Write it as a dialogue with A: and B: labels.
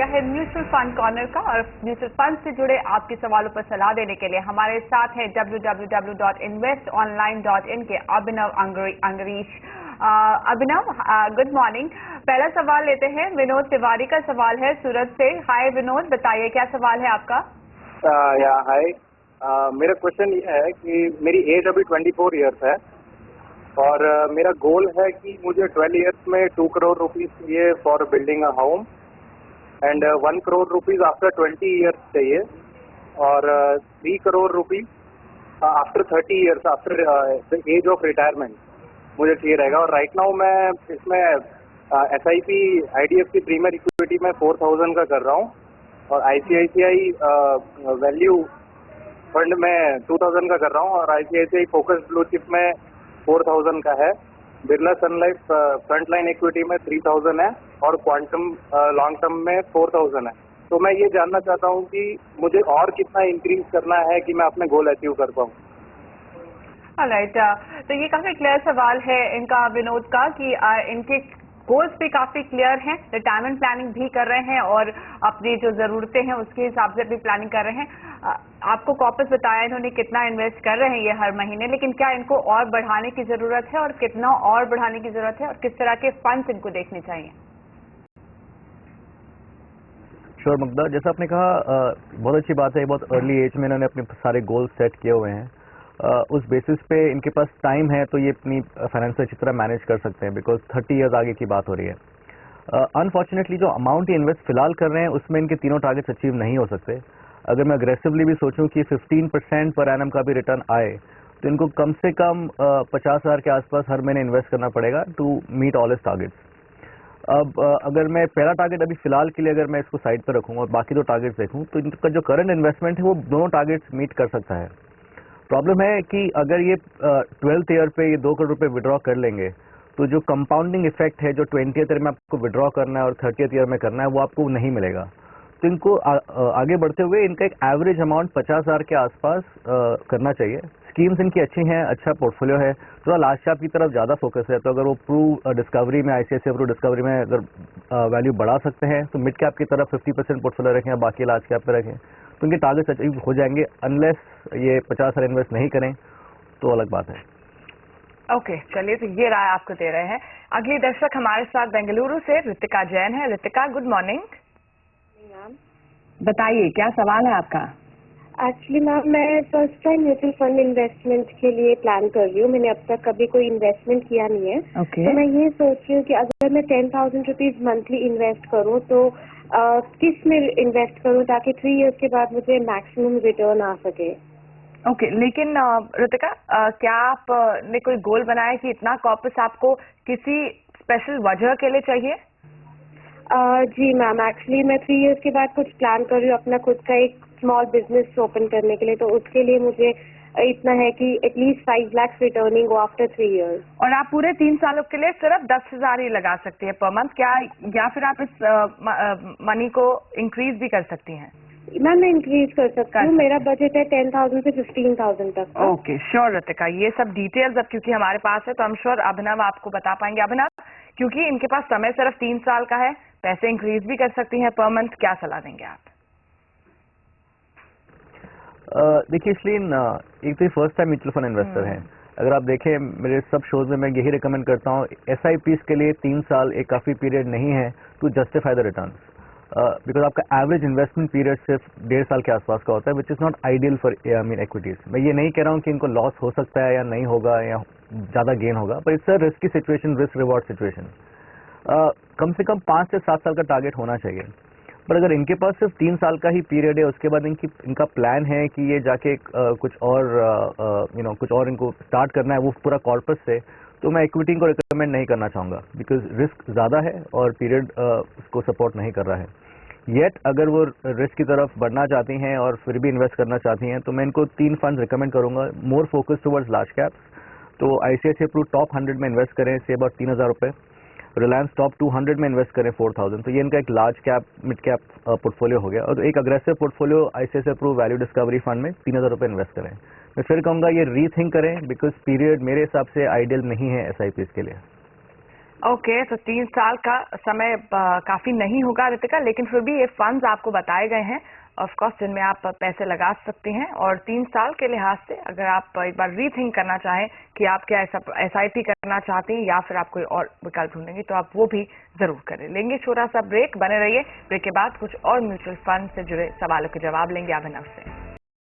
A: गया है mutual fund corner का और म्यूचुअल फंड से जुड़े आपके सवालों पर सलाह देने के लिए हमारे साथ है www.investonline.in के अभिनव अंगरीश। अभिनव, गुड मॉर्निंग। पहला सवाल लेते हैं, विनोद तिवारी का सवाल है सूरत से। हाय विनोद, बताइए क्या सवाल है आपका।
B: हाय, मेरा क्वेश्चन ये है कि मेरी एज अभी 24 ईयर्स है और मेरा गोल है कि मुझे 12 ईयर्स में 2 करोड़ रुपीस चाहिए for building a home and 1 crore rupees after 20 years चाहिए और 3 crore rupees after 30 years after the age of retirement मुझे चाहिए रहेगा। और राइट नाउ मैं इसमें SIP IDFC प्रीमियर इक्विटी में 4000 का कर रहा हूँ और ICICI वैल्यू फंड में 2000 का कर रहा हूँ और ICICI फोकस ब्लू चिप में 4000 का है। बिरला सन लाइफ फ्रंट लाइन इक्विटी में 3000 है और क्वांटम लॉन्ग टर्म में 4000 है। तो मैं ये जानना चाहता हूँ कि मुझे और कितना इंक्रीज करना है कि मैं अपने गोल अचीव कर पाऊँ।
A: ऑलराइट, तो ये काफी क्लियर सवाल है इनका विनोद का कि इनके गोल्स भी काफी क्लियर हैं, रिटायरमेंट प्लानिंग भी कर रहे हैं और अपनी जो जरूरतें हैं उसके हिसाब से भी प्लानिंग कर रहे हैं। आपको कॉर्पस बताया इन्होंने कितना इन्वेस्ट कर रहे हैं ये हर महीने, लेकिन क्या इनको और बढ़ाने की जरूरत है और कितना और बढ़ाने की जरूरत है और किस तरह के फंड्स इनको देखने चाहिए?
C: श्योर मुग्धा, जैसा आपने कहा बहुत अच्छी बात है। बहुत अर्ली एज में इन्होंने अपने सारे गोल्स सेट किए हुए हैं। उस बेसिस पे इनके पास टाइम है तो ये अपनी फाइनेंस अच्छी तरह मैनेज कर सकते हैं बिकॉज 30 ईयर्स आगे की बात हो रही है। अनफॉर्चुनेटली जो अमाउंट ये इन्वेस्ट फिलहाल कर रहे हैं उसमें इनके तीनों टारगेट्स अचीव नहीं हो सकते। अगर मैं अग्रेसिवली भी सोचूं कि 15% पर एनम का भी रिटर्न आए तो इनको कम से कम 50,000 के आसपास हर महीने इन्वेस्ट करना पड़ेगा to meet all his targets. अब अगर मैं पहला टारगेट अभी फिलहाल के लिए अगर मैं इसको साइड पर रखूँ और बाकी दो टारगेट्स देखूँ तो इनका जो करंट इन्वेस्टमेंट है वो दोनों टारगेट्स मीट कर सकता है। प्रॉब्लम है कि अगर ये 12th ईयर पे ये 2 करोड़ रुपए विड्रॉ कर लेंगे तो जो कंपाउंडिंग इफेक्ट है जो 20th ईयर में आपको विड्रॉ करना है और 30th ईयर में करना है वो आपको नहीं मिलेगा। तो इनको आगे बढ़ते हुए इनका एक एवरेज अमाउंट 50,000 के आसपास करना चाहिए। स्कीम्स इनकी अच्छी हैं, अच्छा पोर्टफोलियो है, थोड़ा लार्ज कैप की तरफ ज़्यादा फोकस है। तो अगर वो प्रू डिस्कवरी में ICICI प्रू डिस्कवरी में अगर वैल्यू बढ़ा सकते हैं तो मिड कैप की तरफ 50% पोर्टफोलियो रखें, बाकी लार्ज कैप पे रखें तो उनके टारगेट्स अचीव हो जाएंगे। अनलेस ये 50,000 इन्वेस्ट नहीं करें तो अलग बात है।
A: ओके, चलिए तो ये राय आपको दे रहे हैं। अगली दर्शक हमारे साथ बेंगलुरु से ऋतिका जैन है। Ritika, good morning.
D: मैम,
A: बताइए क्या सवाल है आपका।
D: एक्चुअली मैम मैं first time mutual fund investment के लिए प्लान कर रही हूँ। मैंने अब तक कभी कोई इन्वेस्टमेंट किया नहीं है।
A: Okay.
D: तो मैं ये सोच रही हूँ कि अगर मैं 10,000 रुपीज मंथली इन्वेस्ट करूँ तो किस में इन्वेस्ट करूँ ताकि 3 इयर्स के बाद मुझे मैक्सिमम रिटर्न आ सके।
A: ओके, लेकिन ऋतिका, क्या आप ने कोई गोल बनाया कि इतना कॉर्पस आपको किसी स्पेशल वजह के लिए चाहिए?
D: जी मैम, एक्चुअली मैं 3 इयर्स के बाद कुछ प्लान कर रही हूँ अपना खुद का एक स्मॉल बिजनेस ओपन करने के लिए। तो उसके लिए मुझे इतना है कि एटलीस्ट 5 लाख रिटर्निंग हो आफ्टर 3 इयर्स।
A: और आप पूरे 3 सालों के लिए सिर्फ 10,000 ही लगा सकती है पर मंथ, क्या या फिर आप इस मनी को इंक्रीज भी कर सकती हैं?
D: मैम मैं इंक्रीज कर सकती हूँ। मेरा बजट है 10,000 से 15,000 तक।
A: ओके, श्योर ऋतिका, ये सब डिटेल्स अब क्योंकि हमारे पास है तो हम श्योर अभिनव आपको बता पाएंगे। अभिनव, क्योंकि इनके पास समय सिर्फ 3 साल का है, पैसे इंक्रीज भी कर सकती हैं पर मंथ, क्या सलाह देंगे आप?
C: देखिए इसलिए एक तो first time mutual fund investor हैं। अगर आप देखें मेरे सब शोज में मैं यही रिकमेंड करता हूँ SIPs के लिए 3 साल एक काफ़ी पीरियड नहीं है to justify the return because आपका एवरेज इन्वेस्टमेंट पीरियड सिर्फ 1.5 साल के आसपास का होता है which is not ideal for equities. मैं ये नहीं कह रहा हूँ कि इनको लॉस हो सकता है या नहीं होगा या ज़्यादा गेन होगा, पर it's a risky situation, risk reward situation. कम से कम 5 से 7 साल का टारगेट होना चाहिए। पर अगर इनके पास सिर्फ 3 साल का ही पीरियड है उसके बाद इनका प्लान है कि ये जाके कुछ और कुछ और इनको स्टार्ट करना है वो पूरा कॉर्पस से, तो मैं इक्विटी को रिकमेंड नहीं करना चाहूँगा बिकॉज रिस्क ज़्यादा है और पीरियड उसको सपोर्ट नहीं कर रहा है। येट अगर वो रिस्क की तरफ बढ़ना चाहती हैं और फिर भी इन्वेस्ट करना चाहती हैं तो मैं इनको 3 फंड रिकमेंड करूँगा, more focus towards large caps. तो ICICI प्रू टॉप 100 में इन्वेस्ट करें से अबाउट 3,000 रुपये, रिलायंस टॉप 200 में इन्वेस्ट करें 4,000। तो ये इनका एक large cap mid cap portfolio हो गया। और एक aggressive portfolio ICICI pru value discovery fund में 3,000 रुपये इन्वेस्ट करें। मैं फिर कहूँगा ये रीथिंक करें बिकॉज पीरियड मेरे हिसाब से आइडियल नहीं है SIPs के लिए।
A: ओके, तो 3 साल का समय काफी नहीं होगा रितिका, लेकिन फिर भी ये फंड्स आपको बताए गए हैं ऑफ कोर्स जिनमें आप पैसे लगा सकते हैं। और 3 साल के लिहाज से अगर आप एक बार रीथिंक करना चाहें कि आप क्या SIP करना चाहते हैं या फिर आप कोई और विकल्प ढूंढेंगे, तो आप वो भी जरूर करें। लेंगे छोटा सा ब्रेक, बने रहिए। ब्रेक के बाद कुछ और म्यूचुअल फंड से जुड़े सवालों के जवाब लेंगे अभिनव से।